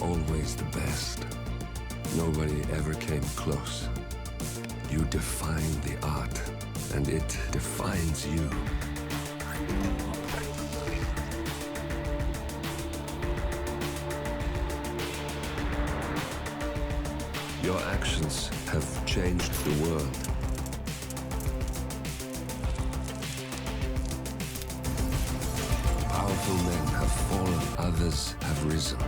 were always the best. Nobody ever came close. You defined the art, and it defines you. Your actions have changed the world. Powerful men have fallen, others have risen.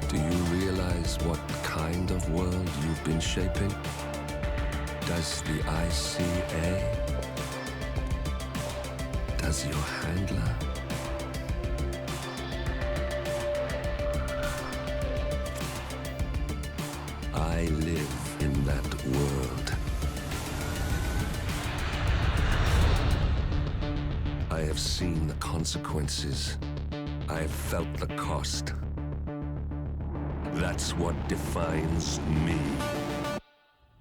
Do you realize what kind of world you've been shaping? Does the ICA? Does your handler? I live in that world. I have seen the consequences. I have felt the cost. That's what defines me.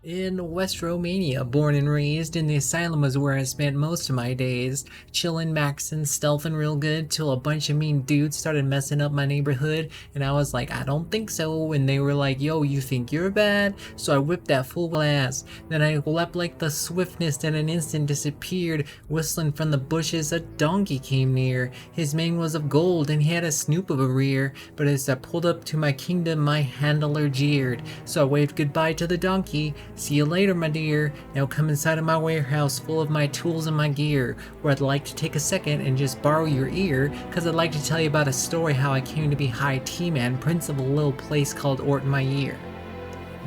In West Romania, born and raised, and the asylum was where I spent most of my days, chillin', maxin', stealthin' real good, till a bunch of mean dudes started messing up my neighborhood, and I was like, I don't think so, and they were like, yo, you think you're bad? So I whipped that fool ass. Then I leapt like the swiftness, and in an instant disappeared, whistling from the bushes. A donkey came near. His mane was of gold, and he had a snoop of a rear, but as I pulled up to my kingdom, my handler jeered. So I waved goodbye to the donkey. See you later, my dear. Now come inside of my warehouse full of my tools and my gear, where I'd like to take a second and just borrow your ear, cause I'd like to tell you about a story how I came to be High T-Man, prince of a little place called Orton-my-Ear.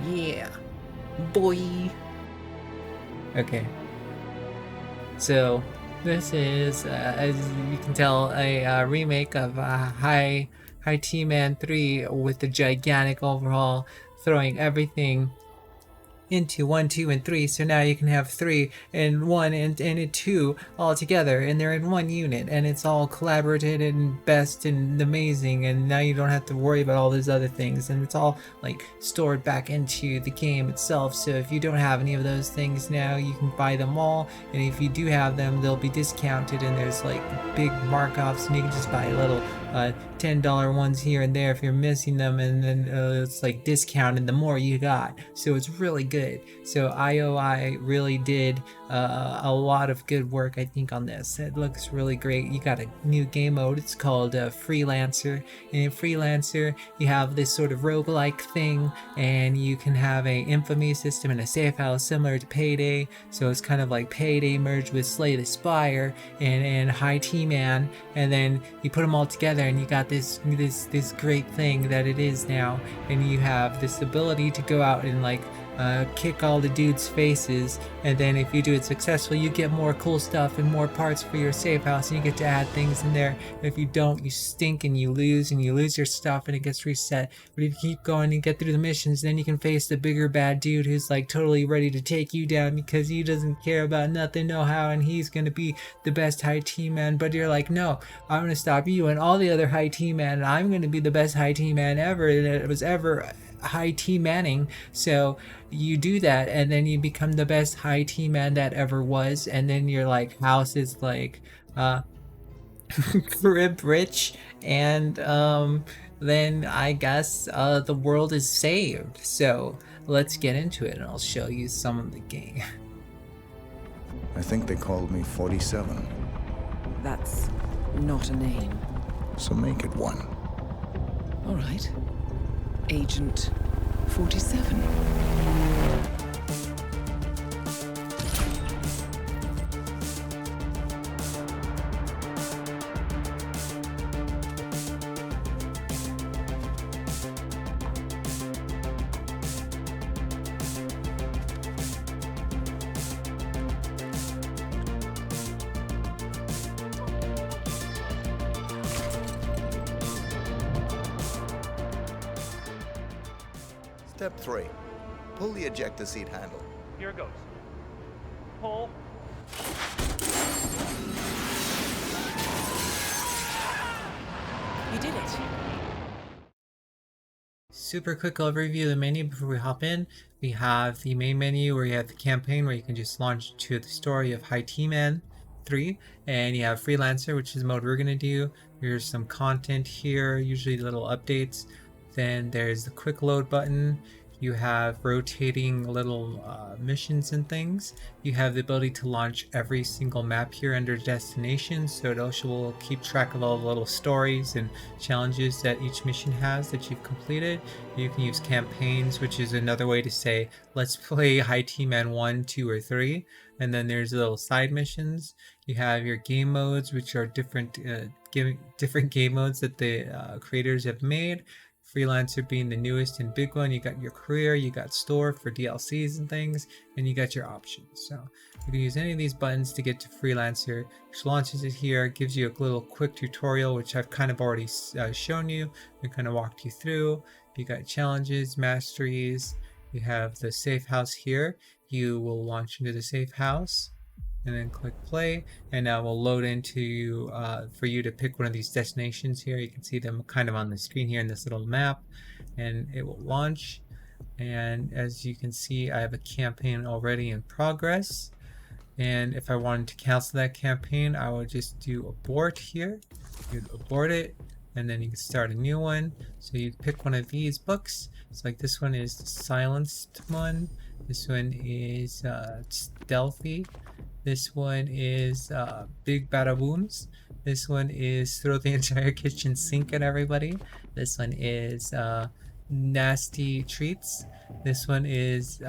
Yeah, boy. Okay. So, this is, as you can tell, a remake of High T-Man 3 with the gigantic overhaul, throwing everything into 1, 2, and 3, so now you can have 3 and 1 and 2 all together, and they're in one unit, and it's all collaborated and best and amazing, and now you don't have to worry about all those other things, and it's all like stored back into the game itself. So if you don't have any of those things now, you can buy them all, and if you do have them, they'll be discounted, and there's like big markups, and you can just buy little $10 ones here and there if you're missing them, and then it's like discounted the more you got, so it's really good. So IOI really did a lot of good work, I think, on this. It looks really great. You got a new game mode, it's called Freelancer, and in Freelancer you have this sort of roguelike thing, and you can have a infamy system and a safe house similar to Payday, so it's kind of like Payday merged with Slay the Spire and High T-Man, and then you put them all together and you got this great thing that it is now, and you have this ability to go out and like kick all the dudes' faces, and then if you do it successfully, you get more cool stuff and more parts for your safe house, and you get to add things in there. And if you don't, you stink and you lose your stuff and it gets reset. But if you keep going and get through the missions, then you can face the bigger bad dude who's like totally ready to take you down because he doesn't care about nothing, no how, and he's gonna be the best High T-Man. But you're like, no, I'm gonna stop you and all the other High T-Man, and I'm gonna be the best High T-Man ever that was ever High T-Manning. So you do that, and then you become the best High T-Man that ever was, and then your like house is like crib rich, and then I guess the world is saved. So let's get into it, and I'll show you some of the game. I think they called me 47. That's not a name. So make it one. All right. Agent 47. Step 3. Pull the ejector seat handle. Here it goes. Pull. You did it. Super quick overview of the menu before we hop in. We have the main menu where you have the campaign where you can just launch to the story of High T-Man 3, and you have Freelancer, which is the mode we're going to do. Here's some content here, usually little updates. Then there's the quick load button. You have rotating little missions and things. You have the ability to launch every single map here under destination, so it also will keep track of all the little stories and challenges that each mission has that you've completed. You can use campaigns, which is another way to say, let's play High T-Man 1, 2, or 3. And then there's little side missions. You have your game modes, which are different game modes that the creators have made. Freelancer being the newest and big one. You got your career, you got store for DLCs and things, and you got your options. So you can use any of these buttons to get to Freelancer, which launches it here, gives you a little quick tutorial, which I've kind of already shown you and kind of walked you through. You got challenges, masteries, you have the Safehouse here. You will launch into the Safehouse and then click play, and now we'll load into for you to pick one of these destinations here. You can see them kind of on the screen here in this little map, and it will launch. And as you can see, I have a campaign already in progress, and if I wanted to cancel that campaign, I would just do abort here. You'd abort it, and then you can start a new one. So you pick one of these books. So like this one is the silenced one, this one is stealthy, this one is big badaboons, this one is throw the entire kitchen sink at everybody, this one is nasty treats, this one is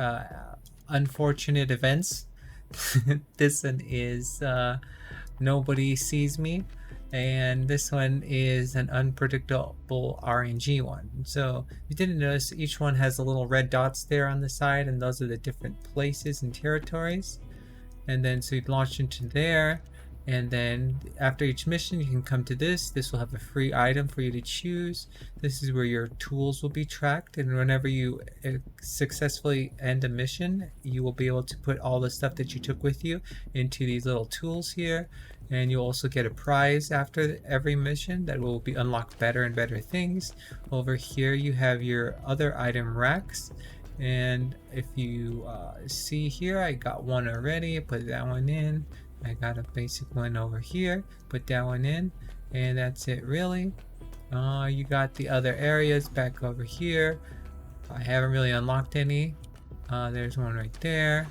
unfortunate events, this one is nobody sees me, and this one is an unpredictable RNG one. So you didn't notice each one has the little red dots there on the side, and those are the different places and territories. And then so you launch into there, and then after each mission you can come to this. This will have a free item for you to choose. This is where your tools will be tracked, and whenever you successfully end a mission, you will be able to put all the stuff that you took with you into these little tools here. And you'll also get a prize after every mission that will be unlock better and better things. Over here you have your other item racks, and if you see here, I got one already, put that one in. I got a basic one over here, put that one in, and that's it really. You got the other areas back over here. I haven't really unlocked any. There's one right there.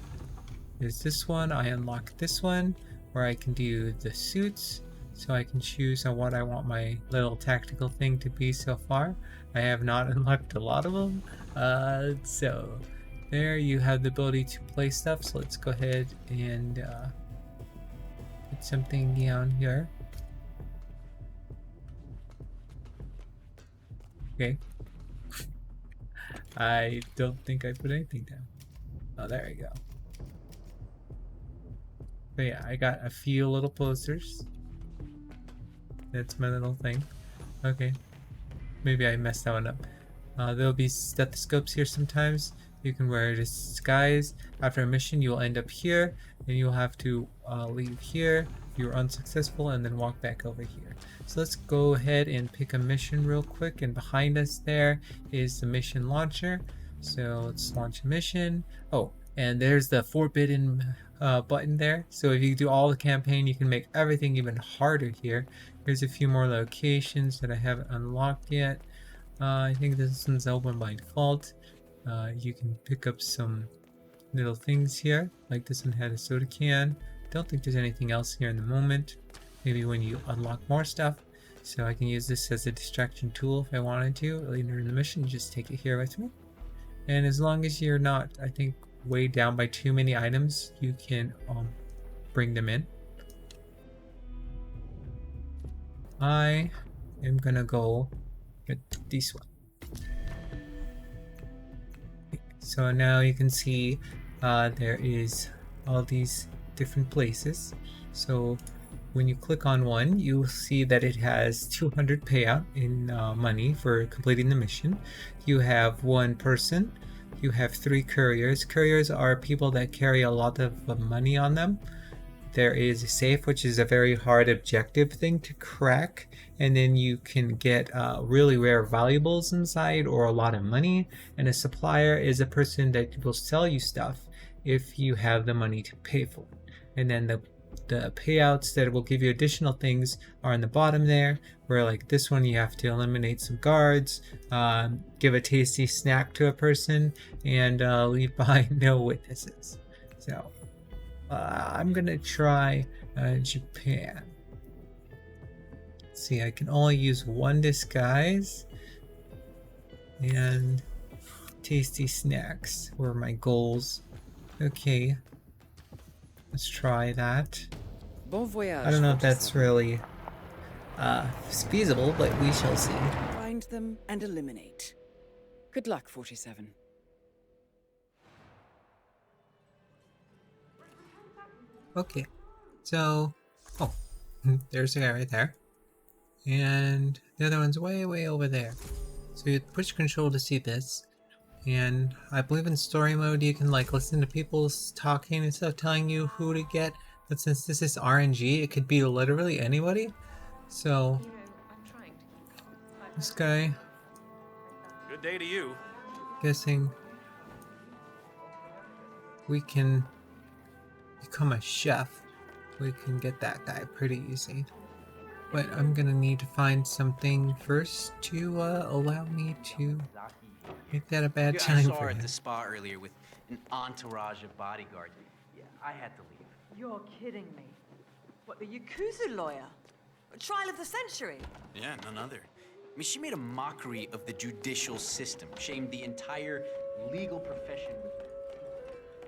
There's this one. I unlocked this one where I can do the suits, so I can choose on what I want my little tactical thing to be. So far I have not unlocked a lot of them, so there you have the ability to play stuff. So let's go ahead and put something down here. Okay. I don't think I put anything down. Oh, there you go. But yeah, I got a few little posters. That's my little thing. Okay. Maybe I messed that one up. There'll be stethoscopes here sometimes. You can wear a disguise. After a mission, you'll end up here, and you'll have to leave here if you're unsuccessful, and then walk back over here. So let's go ahead and pick a mission real quick, and behind us there is the mission launcher. So let's launch a mission. Oh, and there's the forbidden button there. So if you do all the campaign, you can make everything even harder here. Here's a few more locations that I haven't unlocked yet. I think this one's open by default. You can pick up some little things here, like this one had a soda can. Don't think there's anything else here in the moment. Maybe when you unlock more stuff. So I can use this as a distraction tool if I wanted to. Later in the mission, just take it here with me. And as long as you're not, I think, weighed down by too many items, you can bring them in. I am gonna go get this one. So now you can see there is all these different places. So when you click on one, you'll see that it has 200 payout in money for completing the mission. You have one person. You have 3 couriers. Couriers are people that carry a lot of money on them. There is a safe, which is a very hard objective thing to crack, and then you can get really rare valuables inside or a lot of money. And a supplier is a person that will sell you stuff if you have the money to pay for it. And then the the payouts that will give you additional things are on the bottom there, where like this one you have to eliminate some guards, give a tasty snack to a person, and leave behind no witnesses. So I'm gonna try Japan. Let's see, I can only use one disguise, and tasty snacks were my goals. Okay, let's try that. Bon voyage. I don't know if that's 47. really feasible, but we shall see. Find them and eliminate. Good luck, 47. Okay, so there's the guy right there, and the other one's way over there. So you push control to see this, and I believe in story mode you can like listen to people talking and stuff telling you who to get, but since this is RNG it could be literally anybody. So this guy, Good day to you. guessing we can become a chef. We can get that guy pretty easy, but I'm gonna need to find something first to allow me to make that a bad I time saw for her him. at the spa earlier with an entourage of bodyguards. Yeah, I had to leave. You're kidding me. What, the Yakuza lawyer? A trial of the century? Yeah, none other. I mean, she made a mockery of the judicial system, shamed the entire legal profession.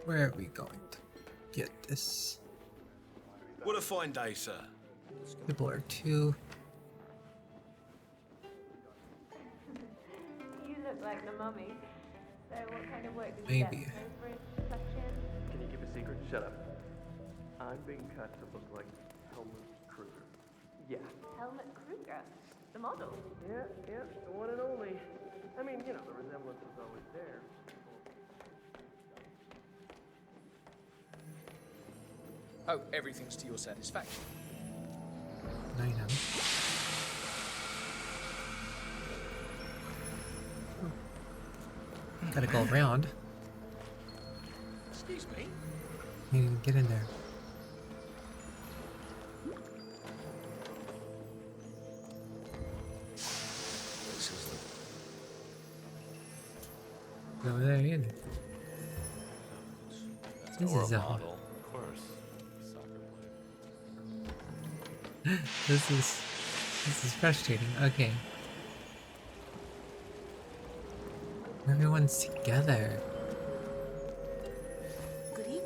Where are we going to get this? What a fine day, sir. People are too. You look like the mummy. So what kind of work did Maybe. you get? Reconstruction? Can you keep a secret? Shut up. I'm being cut to look like Helmut Kruger. Yeah. Helmut Kruger, the model. Yeah, the one and only. I mean, you know, the resemblance was always there. Hope everything's to your satisfaction. I know. Gotta go around. Excuse me? You can get in there. Go over there either. This is a Of course. Soccer player. this is frustrating. Okay. Everyone's together. Good evening.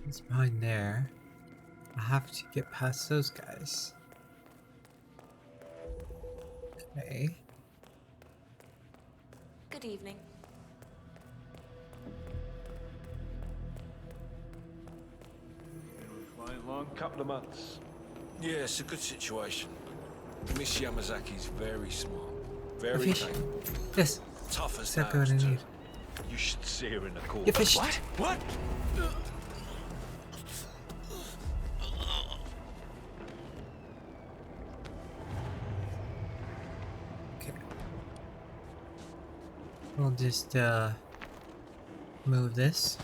It's behind there. I have to get past those guys. Okay. Good evening. Flying long couple of months. Yeah, it's a good situation. Miss Yamazaki's very smart. A Very fish. tame. Yes. Tough as Exactly what I nails, too. need. You should see her in the court. You fished. What? Okay. We'll just move this.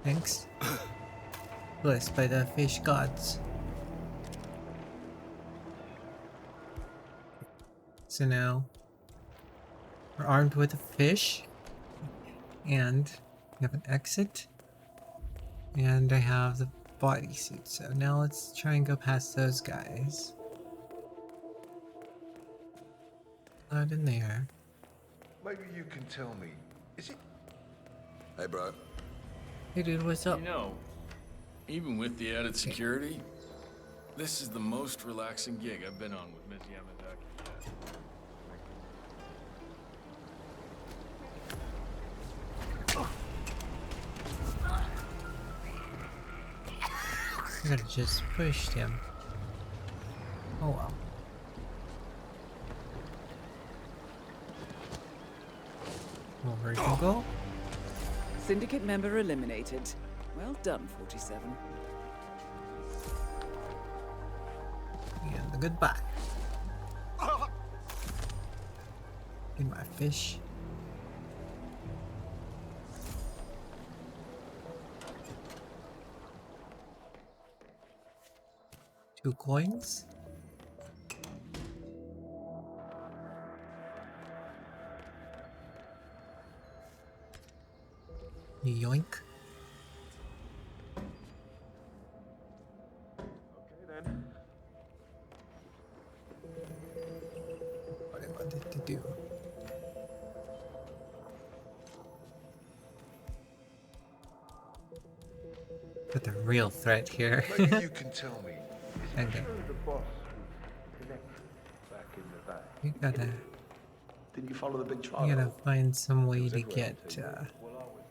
Thanks. Blessed by the fish gods. So now we're armed with a fish, and we have an exit, and I have the bodysuit. So now let's try and go past those guys. Not in there. Maybe you can tell me. Is it? Hey, bro. Hey dude, what's up? You know, even with the added security, this is the most relaxing gig I've been on with Ms. Yamazaki yet. I could've just pushed him. Oh well. where to go. Syndicate member eliminated. Well done, 47. And goodbye. In my fish. Two coins. Yoink. Okay then. What I wanted to do. But the real threat here. Maybe you can tell me. And Sure the boss was connected back in the day. we gotta Didn't you follow the big trial? we gotta find some way was to everywhere, get I tell you. Well, I was.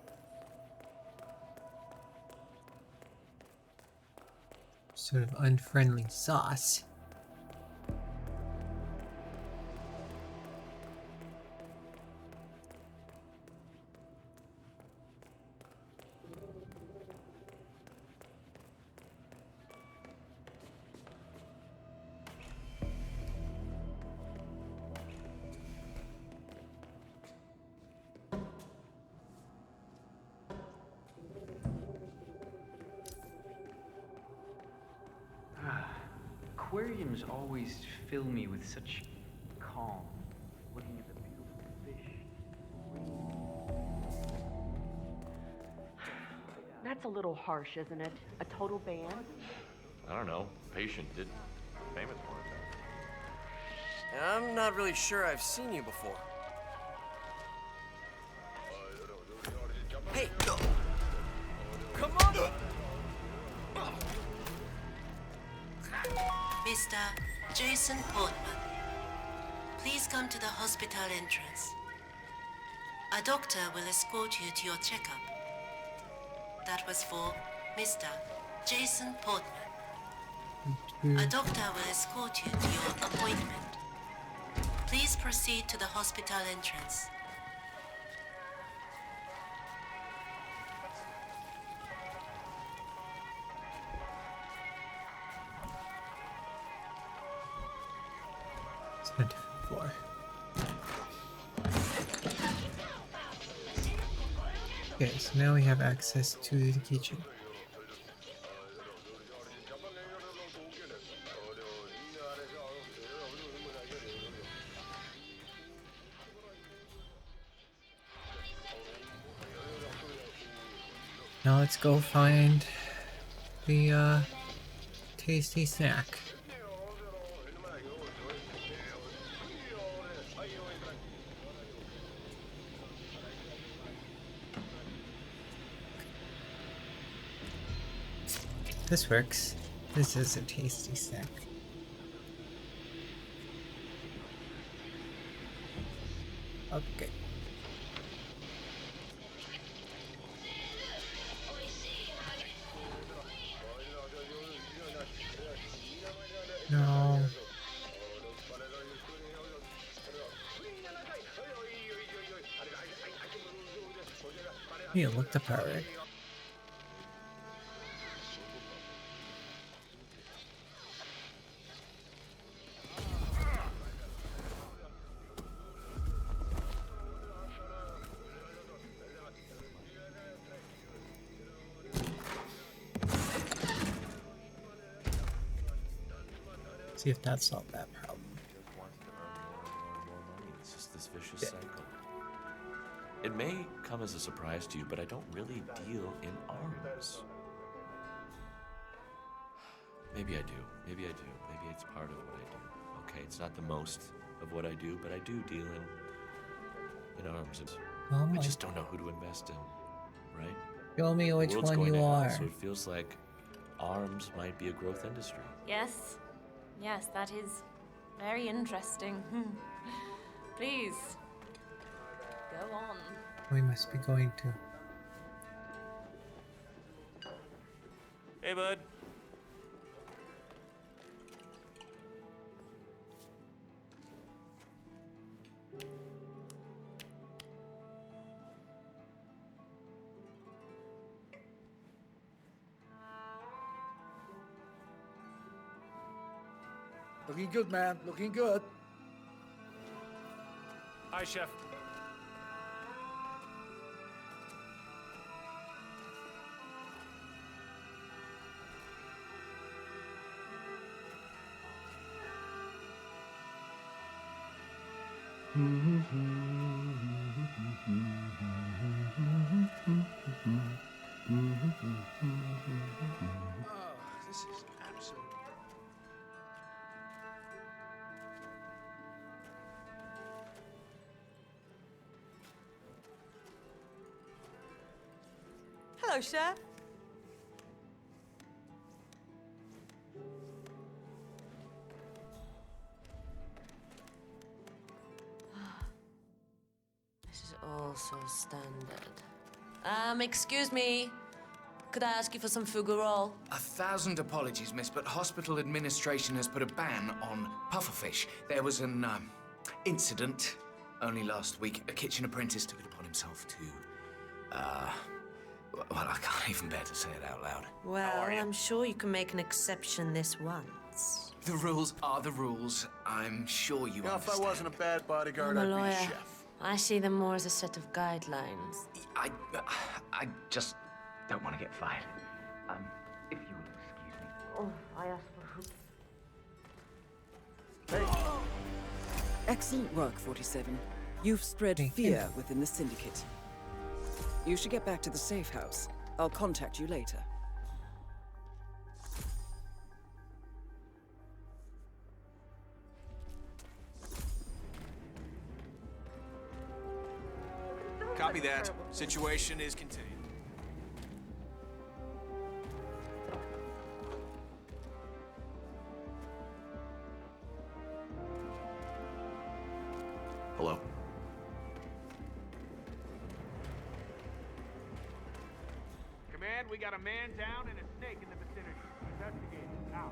sort of unfriendly sauce. Aquariums always fill me with such calm. Looking at the beautiful fish. That's a little harsh, isn't it? A total ban? I don't know. Patient did famous for it. I'm not really sure I've seen you before. Hey, no! Come on! Mr. Jason Portman, please come to the hospital entrance. A doctor will escort you to your checkup. That was for Mr. Jason Portman. A doctor will escort you to your appointment. Please proceed to the hospital entrance. It's a different floor. Okay, so now we have access to the kitchen. Now let's go find the tasty snack. This works. This is a tasty snack. Okay. No. You looked up already. See if that solved that problem. It's just this vicious cycle. It may come as a surprise to you, but I don't really deal in arms. Maybe I do. Maybe I do. Maybe it's part of what I do. Okay, it's not the most of what I do, but I do deal in arms. I just don't know who to invest in, right? Show me which one you are. So it feels like arms might be a growth industry. Yes. Yes, that is very interesting. Please, go on. We must be going to. Hey, bud. Looking good, man. Looking good. Hi, Chef. Oh, this is absolute. Hello, Chef. This is all so standard. Excuse me. Could I ask you for some fuggerol? 1,000 apologies, miss, but hospital administration has put a ban on pufferfish. There was an incident only last week. A kitchen apprentice took it upon himself to, well, I can't even bear to say it out loud. Well, I'm sure you can make an exception this once. The rules are the rules. I'm sure you Now, if I understand. wasn't a bad bodyguard, I'm a I'd be a lawyer. chef. I see them more as a set of guidelines. I just don't want to get fired. If you will excuse me. Oh, I asked for Excellent work, 47. You've spread fear within the Syndicate. You should get back to the safe house. I'll contact you later. Copy that. Situation is contained. Hello? Command, we got a man down and a snake in the vicinity. Investigate. Now.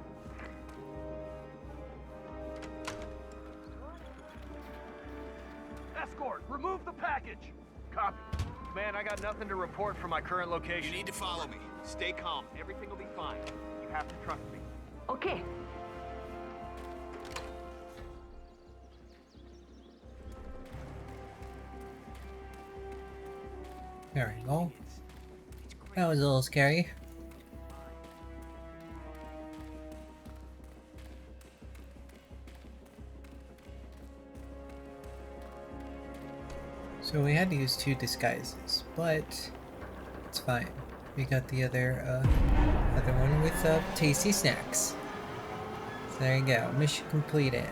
Escort, remove the package. Copy. Man, I got nothing to report from my current location. You need to follow me. Stay calm. Everything will be fine. You have to trust me. Okay. There we go. That was a little scary. So we had to use 2 disguises, but it's fine. We got the other one with tasty snacks. So there you go. Mission completed.